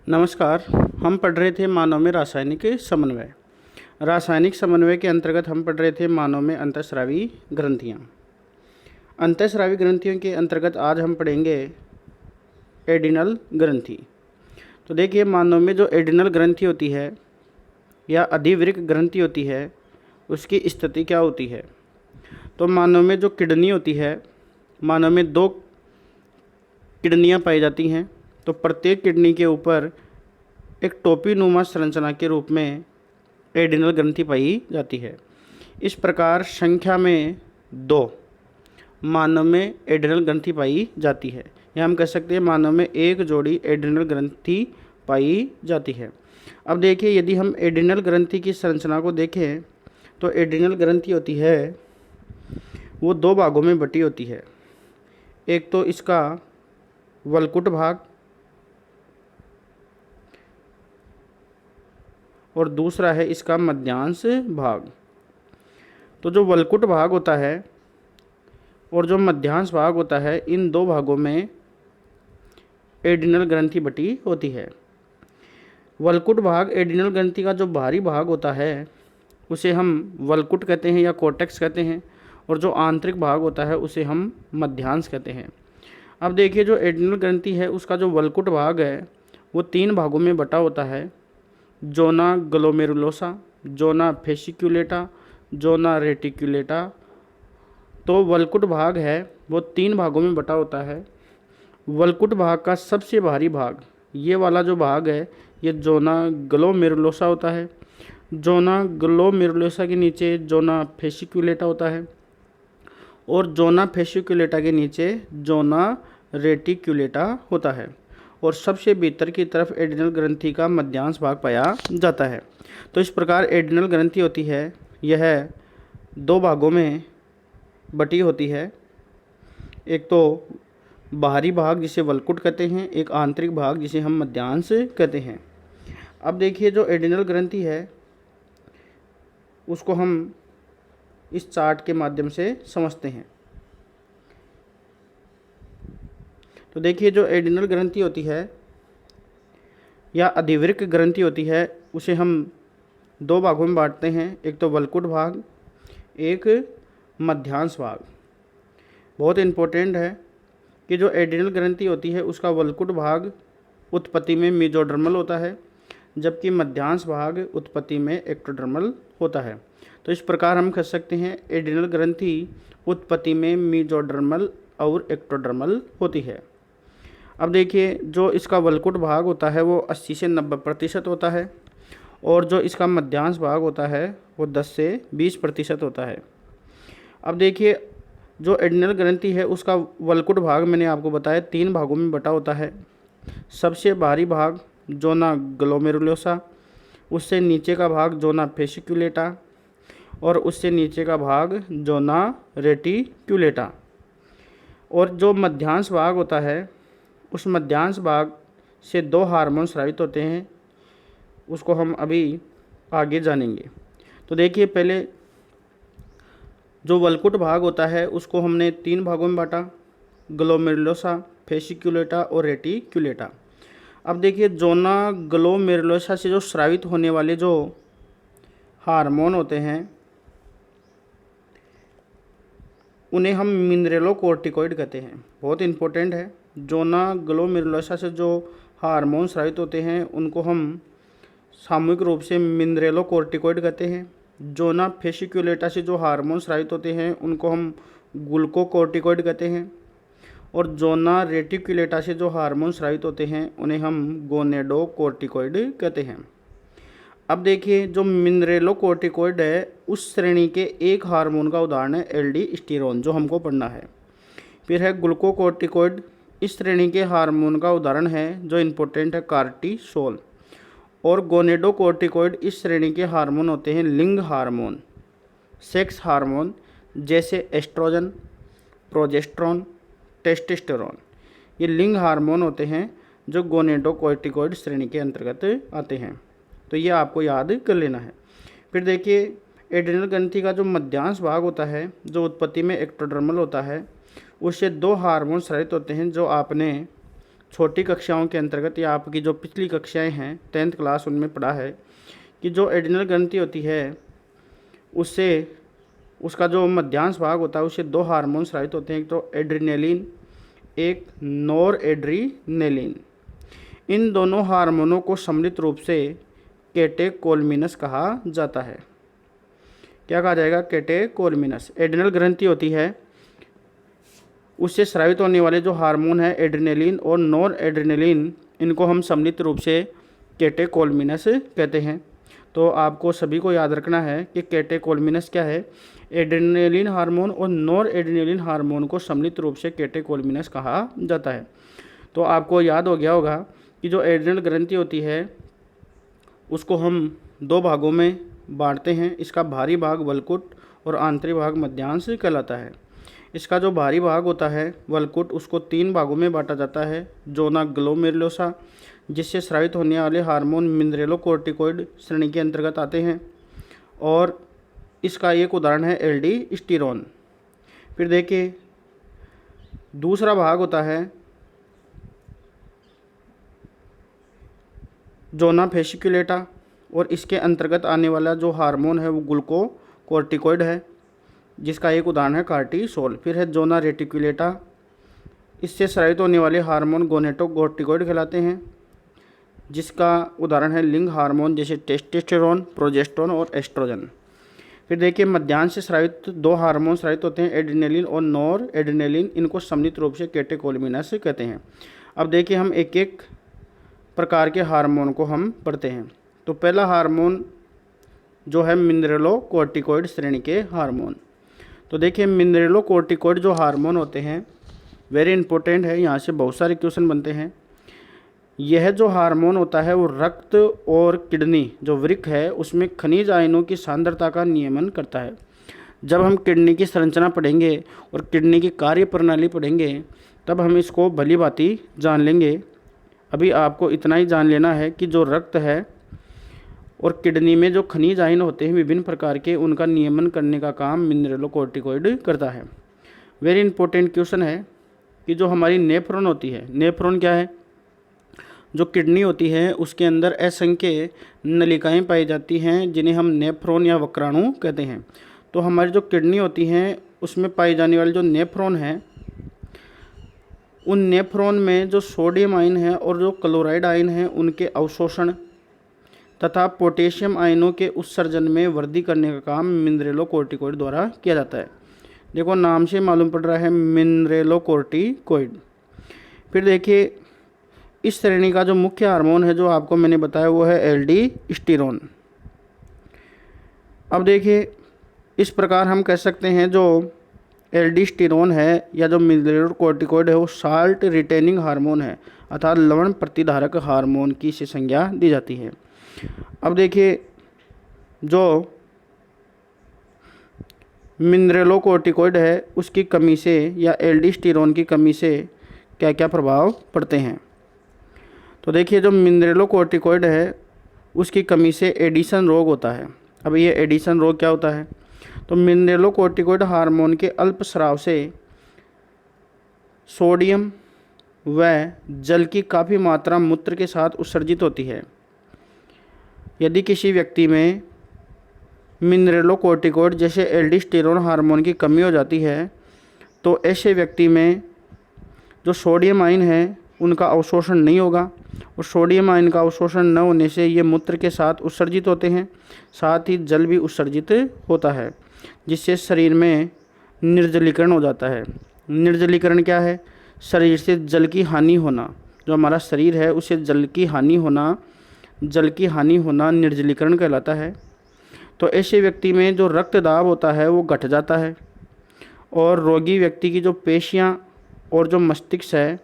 नमस्कार। हम पढ़ रहे थे मानव में रासायनिक समन्वय। रासायनिक समन्वय के अंतर्गत हम पढ़ रहे थे मानव में अंतःस्रावी ग्रंथियाँ। अंतःस्रावी ग्रंथियों के अंतर्गत आज हम पढ़ेंगे एडिनल ग्रंथि। तो देखिए, मानव में जो एडिनल ग्रंथि होती है या अधिवृक्क ग्रंथि होती है, उसकी स्थिति क्या होती है। तो मानव में जो किडनी होती है, मानव में 2 किडनियाँ पाई जाती हैं। तो प्रत्येक किडनी के ऊपर एक टोपी नुमा संरचना के रूप में एडिनल ग्रंथि पाई जाती है। इस प्रकार संख्या में 2 मानव में एडिनल ग्रंथि पाई जाती है, या हम कह सकते हैं मानव में 1 जोड़ी एडिनल ग्रंथि पाई जाती है। अब देखिए, यदि हम एडिनल ग्रंथि की संरचना को देखें तो एडिनल ग्रंथि होती है वो 2 भागों में बटी होती है। एक तो इसका वलकुट भाग और दूसरा है इसका मध्यांश भाग। तो जो वलकुट भाग होता है और जो मध्यांश भाग होता है, इन 2 भागों में एडिनल ग्रंथि बटी होती है। वलकुट भाग एडिनल ग्रंथि का जो बाहरी भाग होता है उसे हम वलकुट कहते हैं या कोर्टेक्स कहते हैं, और जो आंतरिक भाग होता है उसे हम मध्यांश कहते हैं। अब देखिए, जो एडिनल ग्रंथि है उसका जो वलकुट भाग है वो 3 भागों में बटा होता है। जोना ग्लोमेरुलोसा, जोना फेसिक्युलेटा, जोना रेटिक्युलेटा। तो वलकुट भाग है वो 3 भागों में बटा होता है। वलकुट भाग का सबसे बाहरी भाग, ये वाला जो भाग है, ये जोना ग्लोमेरुलोसा होता है। जोना ग्लोमेरुलोसा के नीचे जोना फेसिक्युलेटा होता है, और जोना फेसिक्युलेटा के नीचे जोना रेटिक्युलेटा होता है, और सबसे भीतर की तरफ एडिनल ग्रंथि का मध्यांश भाग पाया जाता है। तो इस प्रकार एडिनल ग्रंथि होती है, यह 2 भागों में बटी होती है। एक तो बाहरी भाग जिसे वलकुट कहते हैं, एक आंतरिक भाग जिसे हम मध्यांश कहते हैं। अब देखिए, जो एडिनल ग्रंथि है उसको हम इस चार्ट के माध्यम से समझते हैं। तो देखिए, जो एडिनल ग्रंथि होती है या अधिवृक्क ग्रंथि होती है उसे हम 2 भागों में बांटते हैं। एक तो वलकुट भाग, एक मध्यांश भाग। बहुत इम्पोर्टेंट है कि जो एडिनल ग्रंथि होती है उसका वलकुट भाग उत्पत्ति में मेसोडर्मल होता है, जबकि मध्यांश भाग उत्पत्ति में एक्टोडर्मल होता है। तो इस प्रकार हम कह सकते हैं एडिनल ग्रंथि उत्पत्ति में मेसोडर्मल और एक्टोडर्मल होती है। अब देखिए, जो इसका वलकुट भाग होता है वो 80 से 90% होता है, और जो इसका मध्यांश भाग होता है वो 10 से 20% होता है। अब देखिए, जो एडिनल ग्रंथि है उसका वलकुट भाग मैंने आपको बताया 3 भागों में बटा होता है। सबसे बाहरी भाग जोना ग्लोमेरुलोसा, उससे नीचे का भाग जोना फेसिक्युलेटा, और उससे नीचे का भाग जोना रेटिक्युलेटा। और जो मध्यांश भाग होता है, उस मध्यांश भाग से 2 हार्मोन स्रावित होते हैं, उसको हम अभी आगे जानेंगे। तो देखिए, पहले जो वलकुट भाग होता है उसको हमने 3 भागों में बांटा, ग्लोमेरुलोसा, फेसिक्युलेटा और रेटिक्युलेटा। अब देखिए, जोना ग्लोमेरुलोसा से जो स्रावित होने वाले जो हार्मोन होते हैं उन्हें हम मिनरेलोकोर्टिकोइड कहते हैं। बहुत इंपॉर्टेंट है। जोना ग्लोमेरुलोसा से जो हार्मोन स्रावित होते हैं उनको हम सामूहिक रूप से मिनरेलोकोर्टिकोइड कहते हैं। जोना फेसिक्युलेटा से जो हार्मोन स्रावित होते हैं उनको हम ग्लूकोकोर्टिकोइड कहते हैं, और जोना रेटिक्युलेटा से जो हार्मोन स्रावित होते हैं उन्हें हम गोनेडोकोर्टिकोइड कहते हैं। अब देखिए, जो मिनरेलोकोर्टिकोइड है उस श्रेणी के एक हार्मोन का उदाहरण है एल्डोस्टेरोन, जो हमको पढ़ना है। फिर है ग्लूकोकोर्टिकोइड, इस श्रेणी के हार्मोन का उदाहरण है जो इम्पोर्टेंट है कार्टिसोल। और गोनेडोकोर्टिकोइड इस श्रेणी के हार्मोन होते हैं लिंग हार्मोन, सेक्स हार्मोन, जैसे एस्ट्रोजन, प्रोजेस्टेरोन, टेस्टोस्टेरोन। ये लिंग हार्मोन होते हैं जो गोनेडोकोर्टिकोइड श्रेणी के अंतर्गत आते हैं। तो ये आपको याद कर लेना है। फिर देखिए, एड्रिनल ग्रंथि का जो मध्यांश भाग होता है जो उत्पत्ति में एक्टोडर्मल होता है, उससे 2 हार्मोन स्रावित होते हैं जो आपने छोटी कक्षाओं के अंतर्गत या आपकी जो पिछली कक्षाएं हैं 10th क्लास उनमें पढ़ा है कि जो एड्रिनल ग्रंथि होती है उससे उसका जो मध्यांश भाग होता है उससे 2 हार्मोन स्रावित होते हैं, एक तो एड्रिनेलिन, एक नॉर एड्रीनेलिन। इन दोनों हार्मोनों को सम्मिलित रूप से कैटेकोलमिनस कहा जाता है। क्या कहा जाएगा? कैटेकोलमिनस। एड्रिनल ग्रंथि होती है उससे स्रावित होने वाले जो हार्मोन है एड्रिनेलिन और नॉर एड्रिनेलिन, इनको हम सम्मिलित रूप से कैटेकोलमिनस कहते हैं। तो आपको सभी को याद रखना है कि कैटेकोलमिनस क्या है। एड्रिनेलिन हार्मोन और नॉर एड्रिनेलिन हार्मोन को सम्मिलित रूप से कैटेकोलमिनस कहा जाता है। तो आपको याद हो गया होगा कि जो एड्रिनल ग्रंथि होती है उसको हम 2 भागों में बांटते हैं। इसका भारी भाग वल्कुट और आंतरिक भाग मध्यांश कहलाता है। इसका जो भारी भाग होता है वल्कुट, उसको 3 भागों में बांटा जाता है। जोना ग्लोमेरुलोसा, जिससे स्रावित होने वाले हार्मोन मिनरेलोकोर्टिकोइड श्रेणी के अंतर्गत आते हैं, और इसका एक उदाहरण है एल्डोस्टेरोन। फिर देखिए दूसरा भाग होता है जोना फेसिकुलेटा, और इसके अंतर्गत आने वाला जो हार्मोन है वो ग्लूकोकोर्टिकोइड है, जिसका एक उदाहरण है कार्टिसोल। फिर है जोना रेटिकुलेटा, इससे स्रावित होने वाले हार्मोन गोनेटोकोर्टिकोइड कहलाते हैं, जिसका उदाहरण है लिंग हार्मोन जैसे टेस्टोस्टेरोन, प्रोजेस्टेरोन और एस्ट्रोजन। फिर देखिए मध्यांश से स्रावित 2 हार्मोन स्रावित होते हैं, एड्रिनेलिन और नॉर एड्रिनेलिन। इनको सम्मिलित रूप से कैटेकोलमिनस कहते हैं। अब देखिए हम एक एक प्रकार के हार्मोन को हम पढ़ते हैं। तो पहला हार्मोन जो है मिनरेलोकोर्टिकोइड श्रेणी के हार्मोन। तो देखिए मिनरेलोकोर्टिकोइड जो हार्मोन होते हैं वेरी इंपॉर्टेंट है, यहाँ से बहुत सारे क्वेश्चन बनते हैं। यह जो हार्मोन होता है वो रक्त और किडनी जो वृक्क है उसमें खनिज आयनों की सांद्रता का नियमन करता है। जब हम किडनी की संरचना पढ़ेंगे और किडनी की कार्य प्रणाली पढ़ेंगे तब हम इसको भली भांति जान लेंगे। अभी आपको इतना ही जान लेना है कि जो रक्त है और किडनी में जो खनिज आयन होते हैं विभिन्न प्रकार के, उनका नियमन करने का काम मिनरेलोकोर्टिकोइड करता है। वेरी इंपॉर्टेंट क्वेश्चन है कि जो हमारी नेफ्रॉन होती है, नेफ्रॉन क्या है? जो किडनी होती है उसके अंदर असंख्य नलिकाएं पाई जाती हैं जिन्हें हम नेफ्रॉन या वक्राणु कहते हैं। तो हमारी जो किडनी होती हैं उसमें पाई जाने वाली जो नेफ्रॉन है, उन नेफ्रॉन में जो सोडियम आयन है और जो क्लोराइड आयन है उनके अवशोषण तथा पोटेशियम आयनों के उत्सर्जन में वृद्धि करने का काम मिनरेलोकोर्टिकोइड द्वारा किया जाता है। देखो नाम से मालूम पड़ रहा है मिनरेलोकोर्टिकोइड। फिर देखिए इस श्रेणी का जो मुख्य हार्मोन है जो आपको मैंने बताया वो है एल्डोस्टेरोन। अब देखिए इस प्रकार हम कह सकते हैं जो एल्डोस्टेरोन है या जो मिनरेलोकोर्टिकोइड है वो साल्ट रिटेनिंग हार्मोन है, अर्थात लवण प्रतिधारक हार्मोन की इसे संज्ञा दी जाती है। अब देखिए जो मिनरेलोकोर्टिकोइड है उसकी कमी से या एल्डोस्टेरोन की कमी से क्या क्या प्रभाव पड़ते हैं। तो देखिए जो मिनरेलोकोर्टिकोइड है उसकी कमी से एडिसन रोग होता है। अब ये एडिसन रोग क्या होता है? तो मिनरेलोकोर्टिकोइड हार्मोन के अल्प स्राव से सोडियम व जल की काफ़ी मात्रा मूत्र के साथ उत्सर्जित होती है। यदि किसी व्यक्ति में मिनरेलोकोर्टिकोइड जैसे एल्डोस्टेरोन हार्मोन की कमी हो जाती है तो ऐसे व्यक्ति में जो सोडियम आयन है उनका अवशोषण नहीं होगा, और सोडियम आयन का अवशोषण न होने से ये मूत्र के साथ उत्सर्जित होते हैं, साथ ही जल भी उत्सर्जित होता है, जिससे शरीर में निर्जलीकरण हो जाता है। निर्जलीकरण क्या है? शरीर से जल की हानि होना। जो हमारा शरीर है उसे जल की हानि होना निर्जलीकरण कहलाता है। तो ऐसे व्यक्ति में जो रक्तदाब होता है वो घट जाता है, और रोगी व्यक्ति की जो पेशियां और जो मस्तिष्क है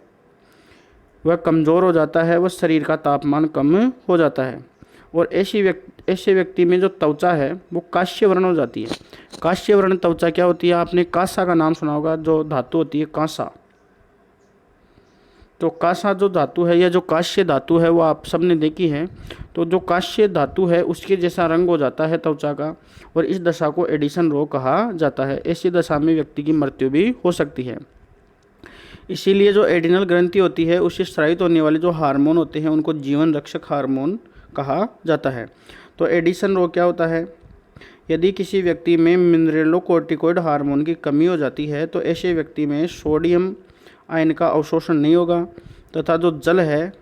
वह कमज़ोर हो जाता है, वह शरीर का तापमान कम हो जाता है, और ऐसे व्यक्ति में जो त्वचा है वो कांस्य वर्ण हो जाती है। कांस्य वर्ण त्वचा क्या होती है? आपने कांसा का नाम सुना होगा, जो धातु होती है कांसा। तो कांसा जो धातु है या जो कांस्य धातु है वो आप सबने देखी है। तो जो कांस्य धातु है उसके जैसा रंग हो जाता है त्वचा का, और इस दशा को एडिसन रोग कहा जाता है। ऐसी दशा में व्यक्ति की मृत्यु भी हो सकती है। इसीलिए जो एडिनल ग्रंथि होती है उससे स्रावित होने वाले जो हार्मोन होते हैं उनको जीवन रक्षक हार्मोन कहा जाता है। तो एडिशन रोग क्या होता है? यदि किसी व्यक्ति में मिनरेलोकोर्टिकोइड हार्मोन की कमी हो जाती है तो ऐसे व्यक्ति में सोडियम आयन का अवशोषण नहीं होगा तथा जो जल है,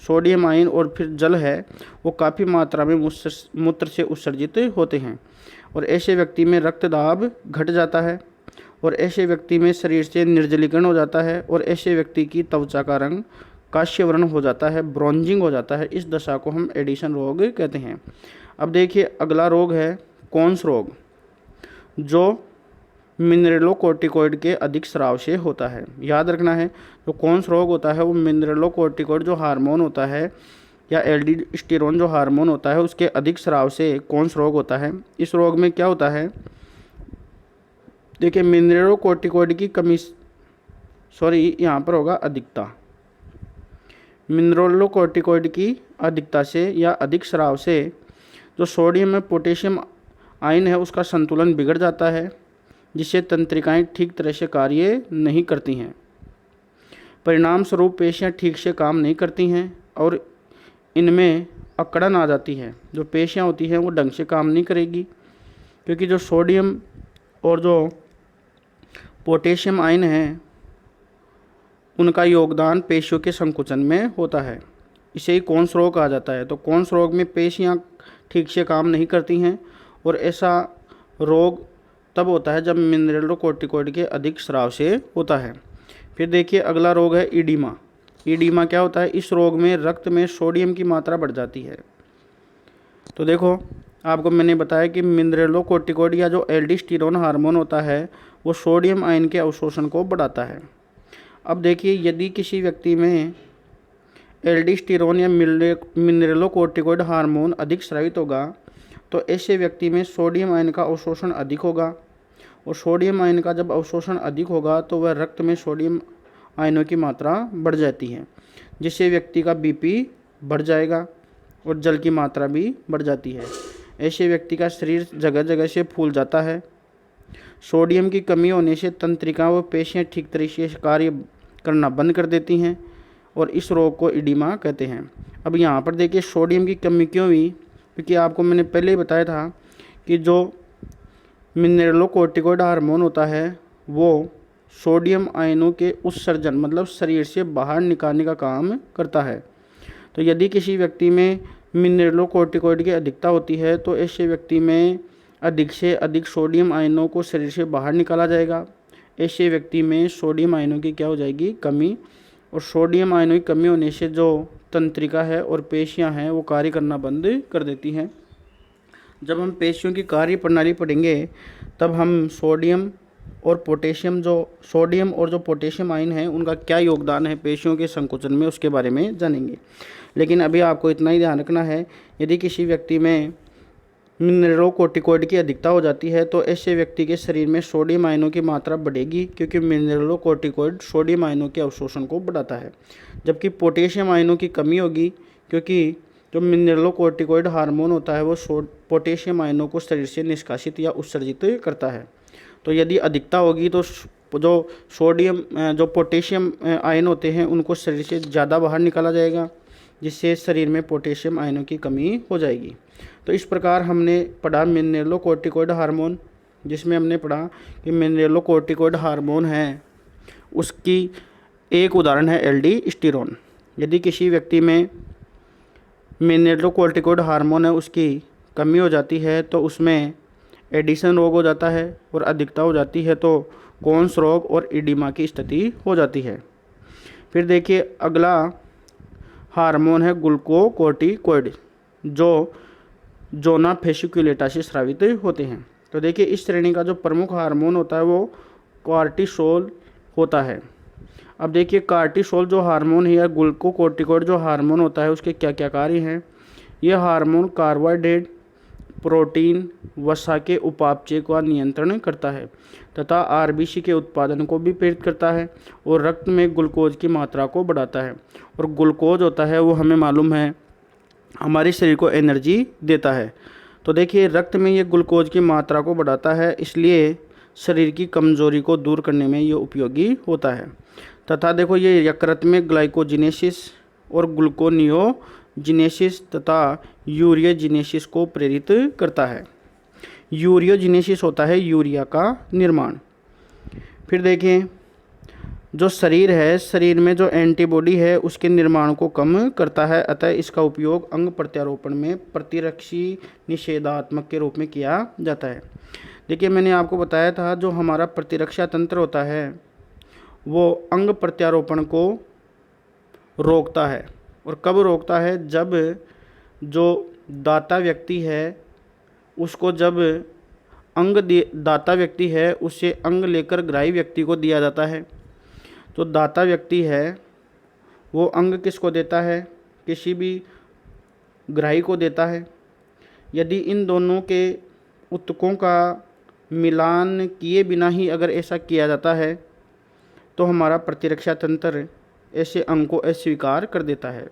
सोडियम आयन और फिर जल है, वो काफ़ी मात्रा में मूत्र से उत्सर्जित होते हैं और ऐसे व्यक्ति में रक्त दाब घट जाता है और ऐसे व्यक्ति में शरीर से निर्जलीकरण हो जाता है और ऐसे व्यक्ति की त्वचा का रंग काश्य वर्ण हो जाता है, ब्रॉन्जिंग हो जाता है। इस दशा को हम एडिशन रोग कहते हैं। अब देखिए अगला रोग है कॉन्स रोग, जो मिनरेलोकोर्टिकोइड के अधिक स्राव से होता है। याद रखना है, जो कॉन्स रोग होता है वो मिनरेलोकोर्टिकोइड जो हार्मोन होता है या एल्डोस्टेरोन जो हार्मोन होता है उसके अधिक स्राव से कॉन्स रोग होता है। इस रोग में क्या होता है? देखिए मिनरेलोकोर्टिकोइड की कमी, यहाँ पर होगा अधिकता। मिनरेलोकोर्टिकोइड की अधिकता से या अधिक स्राव से जो सोडियम में पोटेशियम आयन है उसका संतुलन बिगड़ जाता है, जिससे तंत्रिकाएं ठीक तरह से कार्य नहीं करती हैं। परिणाम स्वरूप पेशियां ठीक से काम नहीं करती हैं और इनमें अकड़न आ जाती है। जो पेशियां होती हैं वो ढंग से काम नहीं करेगी, क्योंकि जो सोडियम और जो पोटेशियम आयन है उनका योगदान पेशियों के संकुचन में होता है। इसे ही कॉन्स रोग कहा जाता है। तो कॉन्स रोग में पेशियां ठीक से काम नहीं करती हैं और ऐसा रोग तब होता है जब मिनरेलोकोर्टिकोइड के अधिक स्राव से होता है। फिर देखिए अगला रोग है ईडिमा। ईडिमा क्या होता है? इस रोग में रक्त में सोडियम की मात्रा बढ़ जाती है। तो देखो आपको मैंने बताया कि मिनरेलोकोर्टिकोइड या जो एल्डोस्टेरोन हार्मोन होता है वो सोडियम आयन के अवशोषण को बढ़ाता है। अब देखिए यदि किसी व्यक्ति में एल्डोस्टेरोन या मिनरेलोकोर्टिकोइड हार्मोन अधिक स्रावित होगा तो ऐसे व्यक्ति में सोडियम आयन का अवशोषण अधिक होगा और सोडियम आयन का जब अवशोषण अधिक होगा तो वह रक्त में सोडियम आयनों की मात्रा बढ़ जाती है, जिससे व्यक्ति का बीपी बढ़ जाएगा और जल की मात्रा भी बढ़ जाती है। ऐसे व्यक्ति का शरीर जगह जगह से फूल जाता है। सोडियम की कमी होने से तंत्रिका व पेशियां ठीक तरीके से कार्य करना बंद कर देती हैं और इस रोग को ईडिमा कहते हैं। अब यहाँ पर देखिए सोडियम की कमी क्यों हुई? क्योंकि आपको मैंने पहले ही बताया था कि जो मिनरेलोकोर्टिकोइड हार्मोन होता है वो सोडियम आयनों के उत्सर्जन मतलब शरीर से बाहर निकालने का काम करता है। तो यदि किसी व्यक्ति में मिनरेलोकोर्टिकोइड की अधिकता होती है तो ऐसे व्यक्ति में अधिक से अधिक सोडियम आयनों को शरीर से बाहर निकाला जाएगा। ऐसे व्यक्ति में सोडियम आयनों की क्या हो जाएगी? कमी। और सोडियम आयनों की कमी होने से जो तंत्रिका है और पेशियां हैं वो कार्य करना बंद कर देती हैं। जब हम पेशियों की कार्य प्रणाली पढ़ेंगे तब हम सोडियम और जो पोटेशियम आयन है उनका क्या योगदान है पेशियों के संकुचन में उसके बारे में जानेंगे। लेकिन अभी आपको इतना ही ध्यान रखना है, यदि किसी व्यक्ति में मिनरेलोकोर्टिकोइड की अधिकता हो जाती है तो ऐसे व्यक्ति के शरीर में सोडियम आयनों की मात्रा बढ़ेगी, क्योंकि मिनरेलोकोर्टिकोइड सोडियम आयनों के अवशोषण को बढ़ाता है। जबकि पोटेशियम आयनों की कमी होगी, क्योंकि जो मिनरेलोकोर्टिकोइड हार्मोन होता है वो पोटेशियम आयनों को शरीर से निष्कासित या उत्सर्जित करता है। तो यदि अधिकता होगी तो जो पोटेशियम आयन होते हैं उनको शरीर से ज़्यादा बाहर निकाला जाएगा, जिससे शरीर में पोटेशियम आयनों की कमी हो जाएगी। तो इस प्रकार हमने पढ़ा मिनरेलोकोर्टिकोइड हार्मोन, जिसमें हमने पढ़ा कि मिनरेलोकोर्टिकोइड हार्मोन है उसकी एक उदाहरण है एल्डोस्टेरोन। यदि किसी व्यक्ति में मिनरेलोकोर्टिकोइड हार्मोन है उसकी कमी हो जाती है तो उसमें एडिशन रोग हो जाता है और अधिकता हो जाती है तो कॉन्स रोग और ईडिमा की स्थिति हो जाती है। फिर देखिए अगला हार्मोन है ग्लूकोकोर्टिकोइड, जो जोना फेसिकुलेटा से स्रावित होते हैं। तो देखिए इस श्रेणी का जो प्रमुख हार्मोन होता है वो कॉर्टिसोल होता है। अब देखिए कॉर्टिसोल जो हार्मोन है या ग्लूकोकोर्टिकोइड जो हार्मोन होता है उसके क्या क्या कार्य हैं। यह हार्मोन कार्बोहाइड्रेट, प्रोटीन, वसा के उपापचय का नियंत्रण करता है तथा आरबीसी के उत्पादन को भी प्रेरित करता है और रक्त में ग्लूकोज की मात्रा को बढ़ाता है। और ग्लूकोज होता है वो हमें मालूम है हमारे शरीर को एनर्जी देता है। तो देखिए रक्त में ये ग्लूकोज की मात्रा को बढ़ाता है, इसलिए शरीर की कमजोरी को दूर करने में ये उपयोगी होता है। तथा देखो ये यकृत में ग्लाइकोजिनेसिस और ग्लूकोनियोजिनेसिस तथा यूरियोजिनेसिस को प्रेरित करता है। यूरियोजिनेसिस होता है यूरिया का निर्माण। फिर देखें जो शरीर है, शरीर में जो एंटीबॉडी है उसके निर्माण को कम करता है, अतः इसका उपयोग अंग प्रत्यारोपण में प्रतिरक्षी निषेधात्मक के रूप में किया जाता है। देखिए मैंने आपको बताया था जो हमारा प्रतिरक्षा तंत्र होता है वो अंग प्रत्यारोपण को रोकता है। और कब रोकता है? जब जो दाता व्यक्ति है उसको, जब दाता व्यक्ति है उससे अंग लेकर ग्राही व्यक्ति को दिया जाता है। तो दाता व्यक्ति है वो अंग किसको देता है? किसी भी ग्राही को देता है। यदि इन दोनों के ऊतकों का मिलान किए बिना ही अगर ऐसा किया जाता है तो हमारा प्रतिरक्षा तंत्र ऐसे अंग को अस्वीकार कर देता है।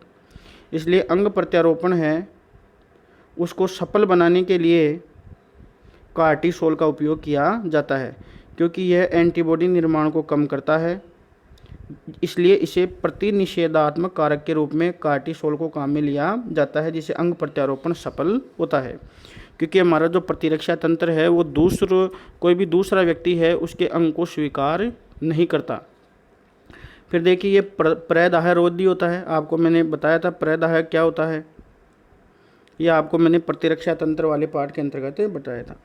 इसलिए अंग प्रत्यारोपण है उसको सफल बनाने के लिए कार्टिसोल का उपयोग किया जाता है, क्योंकि यह एंटीबॉडी निर्माण को कम करता है। इसलिए इसे प्रतिनिषेधात्मक कारक के रूप में कार्टिसोल को काम में लिया जाता है, जिससे अंग प्रत्यारोपण सफल होता है। क्योंकि हमारा जो प्रतिरक्षा तंत्र है वो कोई भी दूसरा व्यक्ति है उसके अंग को स्वीकार नहीं करता। फिर देखिए ये प्रदाह रोधी होता है। आपको मैंने बताया था प्रदाह क्या होता है, यह आपको मैंने प्रतिरक्षा तंत्र वाले पार्ट के अंतर्गत बताया था।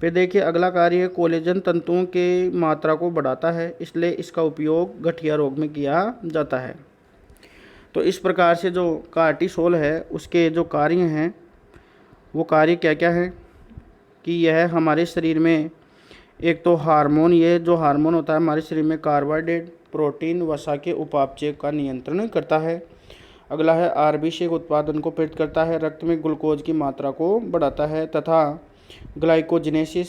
फिर देखिए अगला कार्य कोलेजन तंतुओं के मात्रा को बढ़ाता है, इसलिए इसका उपयोग गठिया रोग में किया जाता है। तो इस प्रकार से जो कार्टिसोल है उसके जो कार्य हैं वो कार्य क्या क्या है कि यह हमारे शरीर में एक तो हार्मोन, ये जो हार्मोन होता है हमारे शरीर में कार्बोहाइड्रेट, प्रोटीन, वसा के उपापचय का नियंत्रण करता है। अगला है आरबीसी के उत्पादन को प्रेरित करता है, रक्त में ग्लूकोज की मात्रा को बढ़ाता है तथा ग्लाइकोजिनेसिस,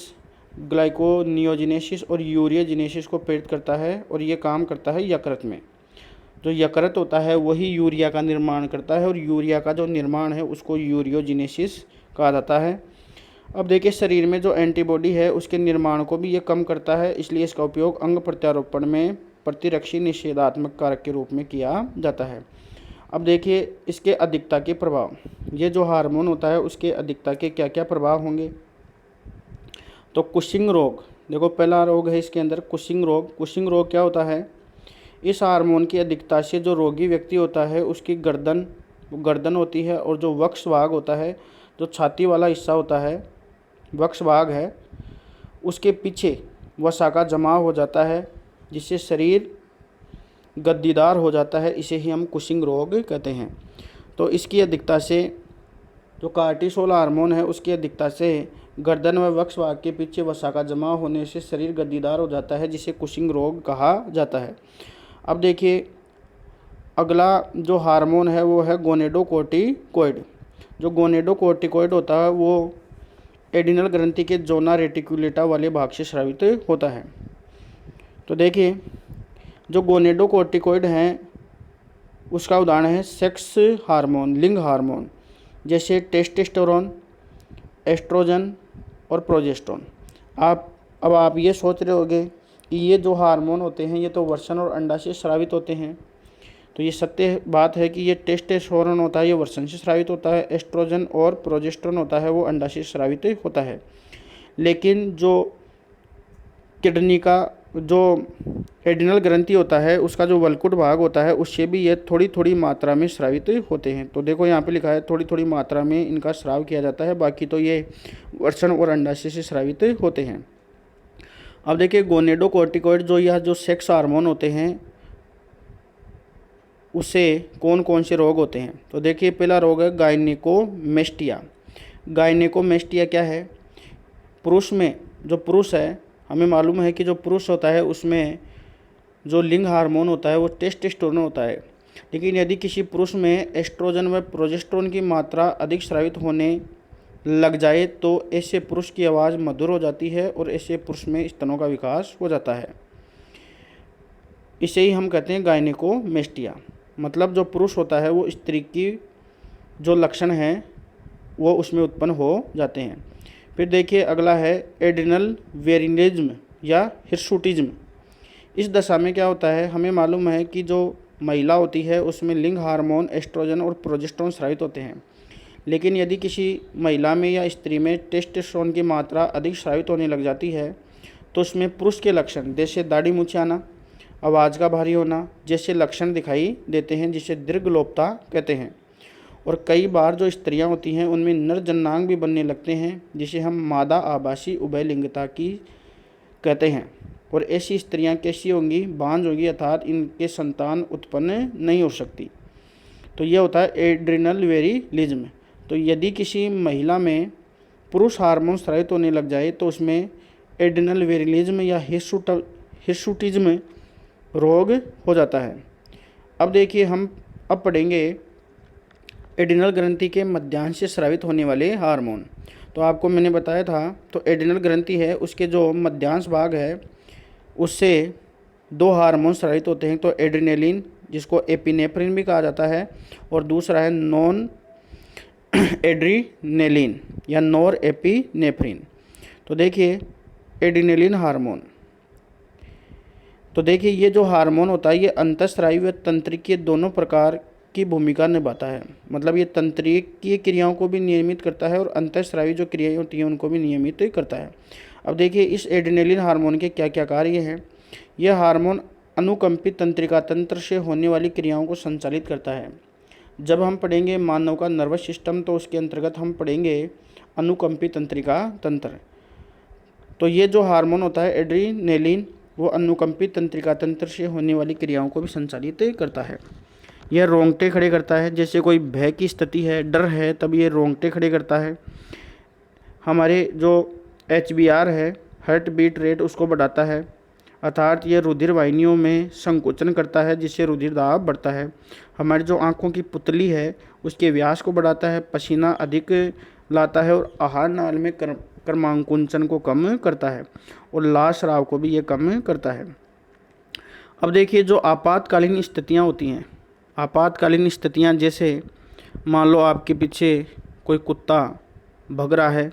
ग्लाइकोनियोजिनेसिस और यूरियोजिनेसिस को प्रेरित करता है। और ये काम करता है यकृत में। जो यकृत होता है वही यूरिया का निर्माण करता है और यूरिया का जो निर्माण है उसको यूरियोजिनेसिस कहा जाता है। अब देखिए शरीर में जो एंटीबॉडी है उसके निर्माण को भी ये कम करता है, इसलिए इसका उपयोग अंग प्रत्यारोपण में प्रतिरक्षी निषेधात्मक कारक के रूप में किया जाता है। अब देखिए इसके अधिकता के प्रभाव, ये जो हार्मोन होता है उसके अधिकता के क्या क्या प्रभाव होंगे। तो कुशिंग रोग, देखो पहला रोग है इसके अंदर कुशिंग रोग। कुशिंग रोग क्या होता है? इस हार्मोन की अधिकता से जो रोगी व्यक्ति होता है उसकी गर्दन होती है और जो वक्ष भाग होता है, जो छाती वाला हिस्सा होता है, वक्ष भाग है, उसके पीछे वसा का जमाव हो जाता है जिससे शरीर गद्दीदार हो जाता है। इसे ही हम कुशिंग रोग कहते हैं। तो इसकी अधिकता से जो कार्टिसोल हार्मोन है उसकी अधिकता से गर्दन व वक्ष भाग के पीछे वसा का जमाव होने से शरीर गद्दीदार हो जाता है, जिसे कुशिंग रोग कहा जाता है। अब देखिए अगला जो हार्मोन है वो है गोनेडोकोर्टिकोइड। जो गोनेडोकोर्टिकोइड होता है वो एडिनल ग्रंथि के जोना रेटिकुलेटा वाले भाग से स्रावित होता है। तो देखिए जो गोनेडोकोर्टिकोइड हैं उसका उदाहरण है सेक्स हार्मोन, लिंग हार्मोन, जैसे टेस्टोस्टेरोन, एस्ट्रोजन और प्रोजेस्टेरोन। अब आप ये सोच रहे होंगे कि ये जो हार्मोन होते हैं ये तो वृषण और अंडा से स्रावित होते हैं। तो ये सत्य बात है कि ये टेस्टोस्टेरोन होता है ये वृषण से स्रावित होता है, एस्ट्रोजन और प्रोजेस्टेरोन होता है वो अंडा से स्रावित होता है। लेकिन जो किडनी का जो एडिनल ग्रंथि होता है उसका जो वल्कुट भाग होता है उससे भी ये थोड़ी थोड़ी मात्रा में स्रावित होते हैं। तो देखो यहाँ पे लिखा है थोड़ी थोड़ी मात्रा में इनका स्राव किया जाता है, बाकी तो ये वृषण और अंडाशय से स्रावित होते हैं। अब देखिए गोनेडोकोर्टिकोइड जो यह जो सेक्स हार्मोन होते हैं उससे कौन कौन से रोग होते हैं। तो देखिए पहला रोग है गायनेकोमेस्टिया। गायनेकोमेस्टिया क्या है? पुरुष में जो पुरुष है, हमें मालूम है कि जो पुरुष होता है उसमें जो लिंग हार्मोन होता है वो टेस्टोस्टेरोन होता है। लेकिन यदि किसी पुरुष में एस्ट्रोजन व प्रोजेस्टेरोन की मात्रा अधिक स्रावित होने लग जाए तो ऐसे पुरुष की आवाज़ मधुर हो जाती है और ऐसे पुरुष में स्तनों का विकास हो जाता है। इसे ही हम कहते हैं गायनेकोमेस्टिया। मतलब जो पुरुष होता है वो स्त्री की जो लक्षण हैं वो उसमें उत्पन्न हो जाते हैं। फिर देखिए अगला है एड्रिनल वेरिनिज्म या हिर्सुटिज्म। इस दशा में क्या होता है, हमें मालूम है कि जो महिला होती है उसमें लिंग हार्मोन एस्ट्रोजन और प्रोजेस्टेरोन स्रावित होते हैं। लेकिन यदि किसी महिला में या स्त्री में टेस्टोस्टेरोन की मात्रा अधिक स्रावित होने लग जाती है तो उसमें पुरुष के लक्षण जैसे दाढ़ी मूंछें आना, आवाज़ का भारी होना जैसे लक्षण दिखाई देते हैं, जिसे दीर्घलोपता कहते हैं। और कई बार जो स्त्रियां होती हैं उनमें नर जननांग भी बनने लगते हैं, जिसे हम मादा आभासी उभयलिंगता की कहते हैं। और ऐसी स्त्रियां कैसी होंगी, बांझ होंगी, अर्थात इनके संतान उत्पन्न नहीं हो सकती। तो ये होता है एड्रिनल वेरिलिज्म। तो यदि किसी महिला में पुरुष हार्मोन स्रावित होने लग जाए तो उसमें एड्रिनल वेरिलिज्म या हिर्सुटिज्म रोग हो जाता है। अब देखिए हम अब पढ़ेंगे एड्रिनल ग्रंथि के मध्यांश से स्रावित होने वाले हार्मोन। तो आपको मैंने बताया था, तो एड्रिनल ग्रंथि है उसके जो मध्यांश भाग है उससे दो हार्मोन स्रावित होते हैं। तो एड्रिनेलिन, जिसको एपिनेफ्रिन भी कहा जाता है, और दूसरा है नॉन एड्रिनेलिन या नॉर एपिनेफ्रिन। तो देखिए एड्रिनेलिन हार्मोन, तो देखिए ये जो हार्मोन होता है ये अंतःस्रावी व तंत्रिकीय दोनों प्रकार की भूमिका निभाता है। मतलब ये तंत्रिकीय क्रियाओं को भी नियमित करता है और अंतःस्रावी जो क्रियाएं होती हैं उनको भी नियमित करता है। अब देखिए इस एड्रिनेलिन हार्मोन के क्या क्या कार्य हैं। यह हार्मोन अनुकंपित तंत्रिका तंत्र से होने वाली क्रियाओं को संचालित करता है। जब हम पढ़ेंगे मानव का नर्वस सिस्टम तो उसके अंतर्गत हम पढ़ेंगे अनुकंपित तंत्रिका तंत्र। तो ये जो हार्मोन होता है एड्रिनेलिन वो अनुकंपित तंत्रिका तंत्र से होने वाली क्रियाओं को भी संचालित करता है। यह रोंगटे खड़े करता है, जैसे कोई भय की स्थिति है, डर है, तब ये रोंगटे खड़े करता है। हमारे जो HBR है, हार्ट बीट रेट, उसको बढ़ाता है, अर्थात ये रुधिर वाहिनियों में संकोचन करता है जिससे रुधिर दाब बढ़ता है। हमारी जो आँखों की पुतली है उसके व्यास को बढ़ाता है, पसीना अधिक लाता है और आहार नाल में क्रमांकुंचन को कम करता है और लाल स्राव को भी ये कम करता है। अब देखिए जो आपातकालीन स्थितियाँ होती हैं, आपातकालीन स्थितियाँ जैसे मान लो आपके पीछे कोई कुत्ता भग रहा है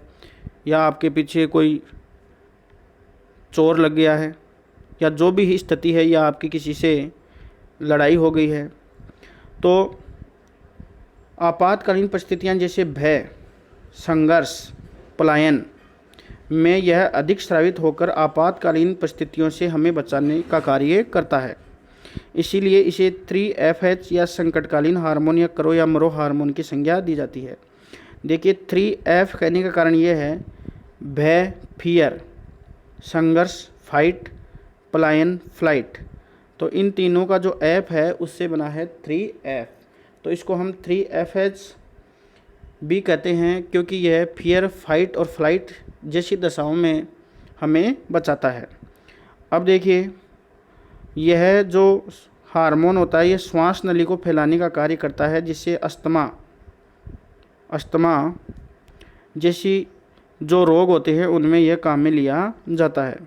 या आपके पीछे कोई चोर लग गया है या जो भी स्थिति है या आपकी किसी से लड़ाई हो गई है, तो आपातकालीन परिस्थितियाँ जैसे भय, संघर्ष, पलायन में यह अधिक स्रावित होकर आपातकालीन परिस्थितियों से हमें बचाने का कार्य करता है। इसीलिए इसे 3FH या संकटकालीन हार्मोन या करो या मरो हार्मोन की संज्ञा दी जाती है। देखिए 3F कहने का कारण यह है, भय फियर, संघर्ष फाइट, पलायन फ्लाइट। तो इन तीनों का जो F है उससे बना है 3F। तो इसको हम 3FH भी कहते हैं क्योंकि यह फियर, फाइट और फ्लाइट जैसी दशाओं में हमें बचाता है। अब देखिए यह जो हार्मोन होता है ये श्वास नली को फैलाने का कार्य करता है, जिससे अस्थमा जैसी जो रोग होते हैं उनमें यह काम में लिया जाता है।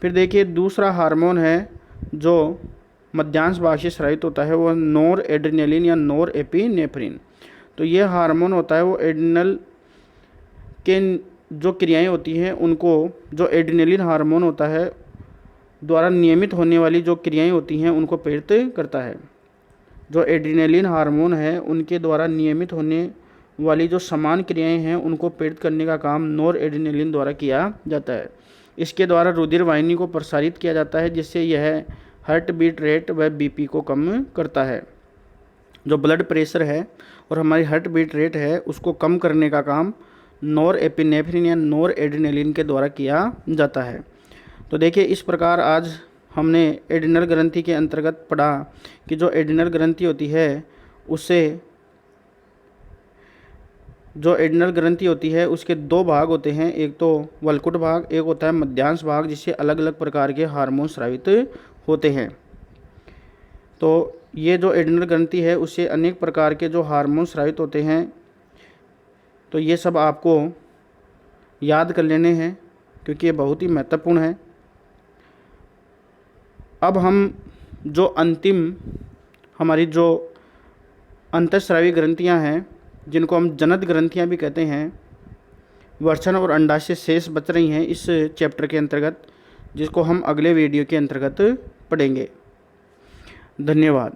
फिर देखिए दूसरा हार्मोन है जो मध्यांश भाग से स्रावित होता है, वह नॉर एड्रिनेलिन या नॉर एपिनेफ्रिन। तो यह हार्मोन होता है वो एड्रिनल के जो क्रियाएं होती हैं उनको, जो एड्रिनेलिन हार्मोन होता है द्वारा नियमित होने वाली जो क्रियाएं होती हैं उनको प्रेरित करता है। जो एड्रिनेलिन हार्मोन है उनके द्वारा नियमित होने वाली जो समान क्रियाएं हैं उनको प्रेरित करने का काम नॉर एड्रिनेलिन द्वारा किया जाता है। इसके द्वारा रुधिर वाहिनी को प्रसारित किया जाता है, जिससे यह हार्ट बीट रेट व BP को कम करता है। जो ब्लड प्रेशर है और हमारी हार्ट बीट रेट है उसको कम करने का काम नॉर एपिनेफ्रिन या नॉर एड्रिनेलिन के द्वारा किया जाता है। तो देखिए इस प्रकार आज हमने एड्रिनल ग्रंथि के अंतर्गत पढ़ा कि जो एड्रिनल ग्रंथि होती है उससे जो एड्रिनल ग्रंथि होती है उसके दो भाग होते हैं, एक तो वल्कुट भाग, एक होता है मध्यांश भाग, जिससे अलग अलग प्रकार के हार्मोन स्रावित होते हैं। तो ये जो एड्रिनल ग्रंथि है उससे अनेक प्रकार के जो हार्मोन स्रावित होते हैं, तो ये सब आपको याद कर लेने हैं क्योंकि ये बहुत ही महत्वपूर्ण है। अब हम जो अंतिम हमारी जो अंतःस्रावी ग्रंथियां हैं जिनको हम जनत ग्रंथियां भी कहते हैं, वृषण और अंडाशय शेष बच रही हैं इस चैप्टर के अंतर्गत, जिसको हम अगले वीडियो के अंतर्गत पढ़ेंगे। धन्यवाद।